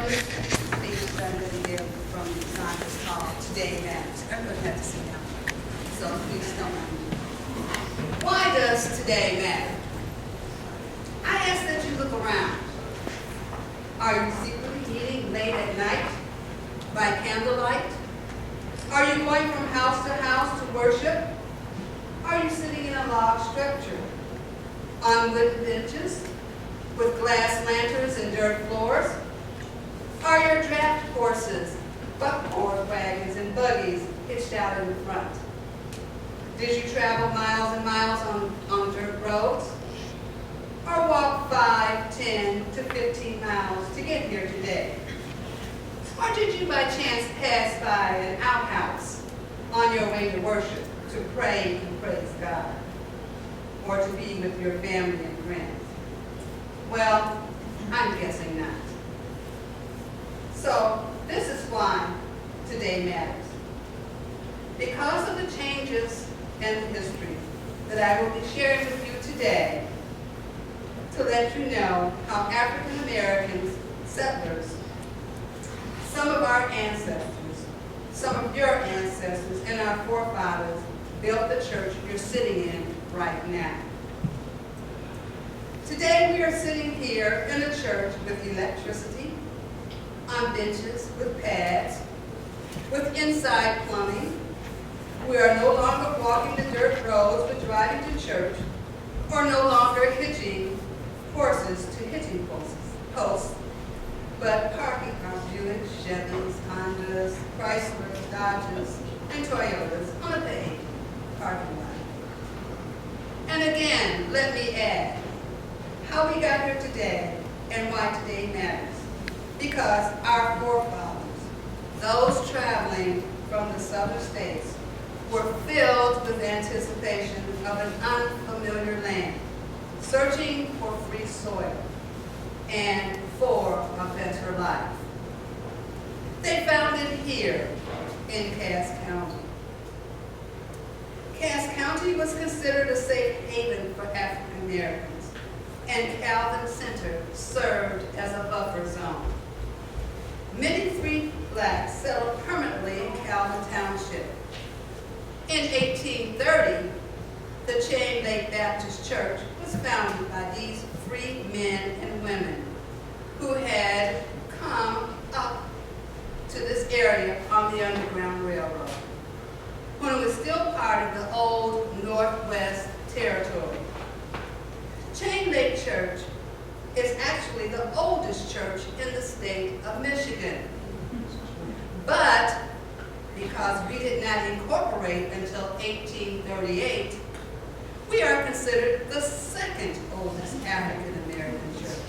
this speech that I'm going to give from Congress called Today Matters. Everyone has to sit down, so please don't mind me. Why does today matter? I ask that you look around. Are you secretly eating late at night by candlelight? Are you going from house to house to worship? Are you sitting in a log structure on wooden benches with glass lanterns and dirt floors? Are your draft horses, buckboard wagons, and buggies hitched out in the front? Did you travel miles and miles on dirt roads? Or walk 5, 10 to 15 miles to get here today? Or did you by chance pass by an outhouse on your way to worship, to pray and praise God, or to be with your family and friends? Well, I'm guessing not. So, this is why today matters. Because of the changes in history that I will be sharing with you today, to let you know how African Americans, settlers, some of our ancestors, some of your ancestors, and our forefathers built the church you're sitting in right now. Today we are sitting here in a church with electricity, on benches with pads, with inside plumbing. We are no longer walking the dirt roads for driving to church, or no longer hitching horses to hitching posts, but parking our Buicks, Chevys, Hondas, Chryslers, Dodges, and Toyotas on a paved parking lot. And again, let me add how we got here today and why today matters. Because our forefathers, those traveling from the southern states, were filled with anticipation of an unfamiliar land, searching for free soil and for a better life. They found it here in Cass County. Cass County was considered a safe haven for African Americans, and Calvin Center served as a buffer zone. Many free blacks settled permanently in Calvin Township. In 1830, the Chain Lake Baptist Church was founded by these free men and women who had come up to this area on the Underground Railroad, when it was still part of the old Northwest Territory. Chain Lake Church is actually the oldest church in the state of Michigan. But because we did not incorporate until 1838, we are considered the second oldest African American church.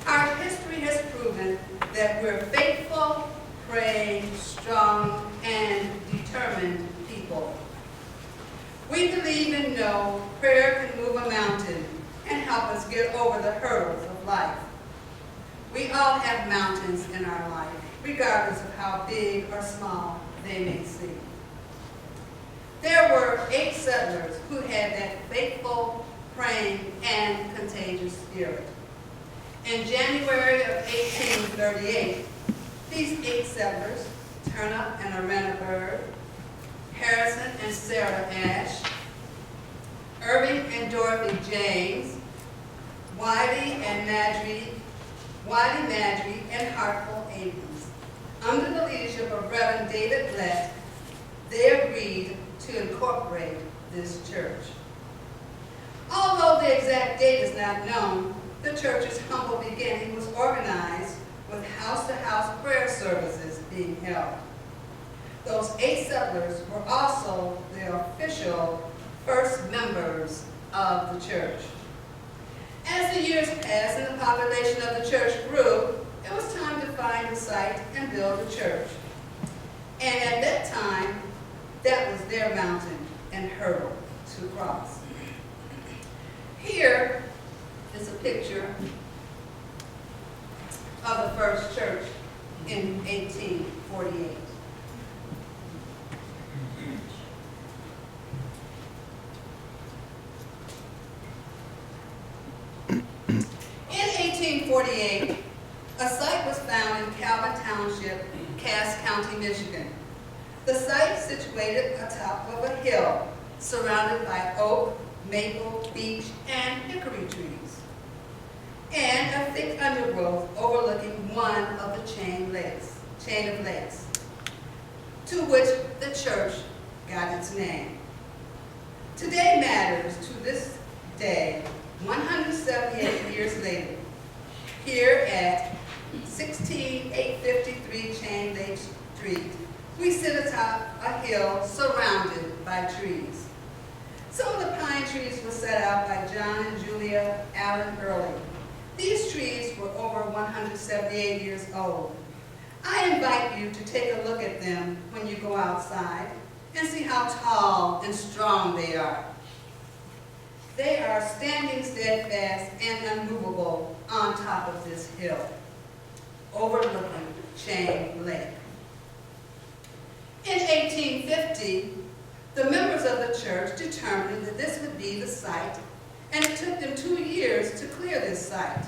Our history has proven that we're faithful, praying, strong, and determined people. We believe and know prayer can move a mountain and help us get over the hurdles of life. We all have mountains in our life, regardless of how big or small they may seem. There were 8 settlers who had that faithful, praying, and contagious spirit. In January of 1838, these 8 settlers, Turnup and Arena Bird, Harrison and Sarah Ash, Irving and Dorothy James, Wiley Madry, and Hartful Abrams, under the leadership of Reverend David Blatt, they agreed to incorporate this church. Although the exact date is not known, the church's humble beginning was organized with house-to-house prayer services being held. Those 8 settlers were also the official first members of the church. As the years passed and the population of the church grew, it was time to find a site and build a church. And at that time, that was their mountain and hurdle to cross. Here is a picture of the first church in 1848. In 1848, a site was found in Calvin Township, Cass County, Michigan. The site situated atop of a hill surrounded by oak, maple, beech, and hickory trees, and a thick undergrowth overlooking one of the chain of lakes, to which the church got its name. Today matters to this day, 178 years later, here at 16853 Chain Lake Street, we sit atop a hill surrounded by trees. Some of the pine trees were set out by John and Julia Allen Early. These trees were over 178 years old. I invite you to take a look at them when you go outside and see how tall and strong they are. They are standing steadfast and unmovable on top of this hill, overlooking Chain Lake. In 1850, the members of the church determined that this would be the site, and it took them 2 years to clear this site.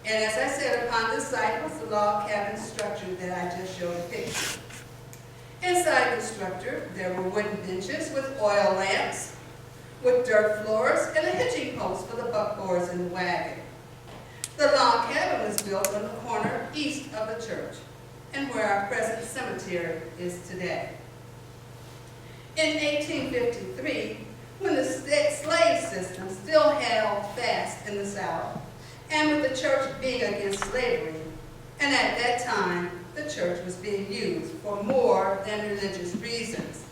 And as I said, upon this site was the log cabin structure that I just showed a picture. Inside the structure, there were wooden benches with oil lamps, with dirt floors, and a hitching post for the buckboards in the wagon. The log cabin was built on the corner east of the church, and where our present cemetery is today. In 1853, when the slave system still held fast in the South, and with the church being against slavery, and at that time, the church was being used for more than religious reasons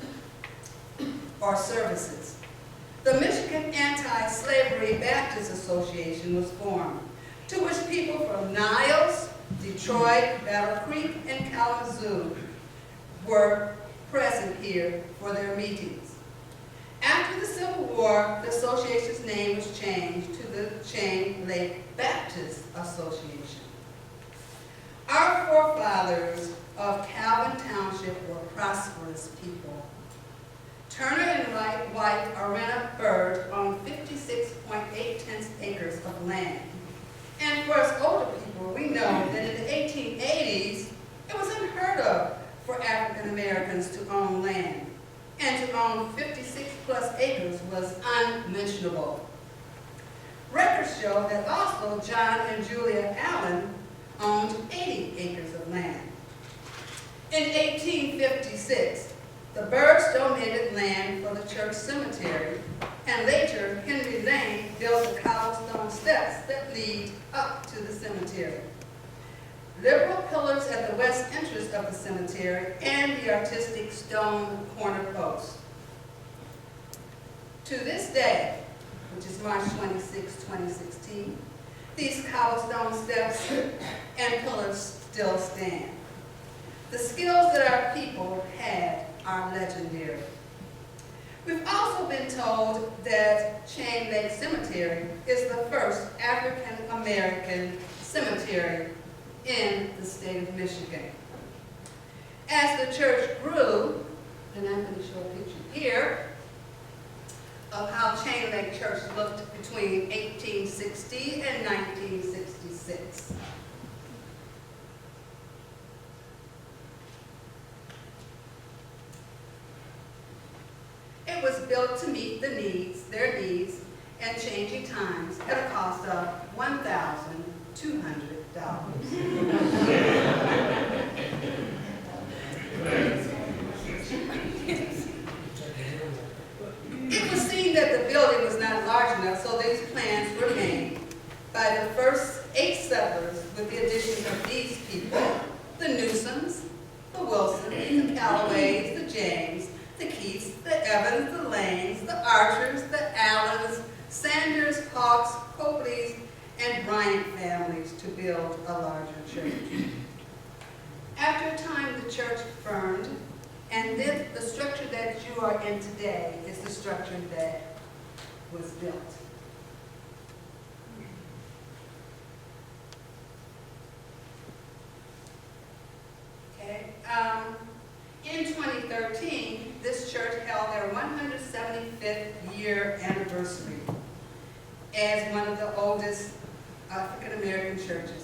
or services, the Michigan Anti-Slavery Baptist Association was formed, to which people from Niles, Detroit, Battle Creek, and Kalamazoo were present here for their meetings. After the Civil War, the association's name was changed to the Chain Lake Baptist Association. Our forefathers of Calvin Township were prosperous people. Turner and White Arena Bird owned 56.8 acres of land. And for us older people, we know that in the 1880s, it was unheard of for African Americans to own land. And to own 56 plus acres was unmentionable. Records show that also John and Julia Allen owned 80 acres of land. In 1856, the Birds donated land for the church cemetery, and later Henry Lane built the cobblestone steps that lead up to the cemetery. Liberal pillars at the west entrance of the cemetery and the artistic stone corner posts. To this day, which is March 26, 2016, these cobblestone steps and pillars still stand. The skills that our people had are legendary. We've also been told that Chain Lake Cemetery is the first African American cemetery in the state of Michigan. As the church grew, and I'm going to show a picture here of how Chain Lake Church looked between 1860 and 1966. It was built to meet their needs, and changing times at a cost of $1,200. It was seen that the building was not large enough, so these plans were made by the first 8 settlers with the addition of these people: the Newsoms, the Wilsons, the Callaways, the James, the Keiths, the Evans, the Lanes, the Archers, the Allens, Sanders, Hawks, Copleys, and Bryant families to build a larger church. After a time, the church burned, and then the structure that you are in today is the structure that was built. Okay. In 2013, this church held their 175th year anniversary as one of the oldest African American churches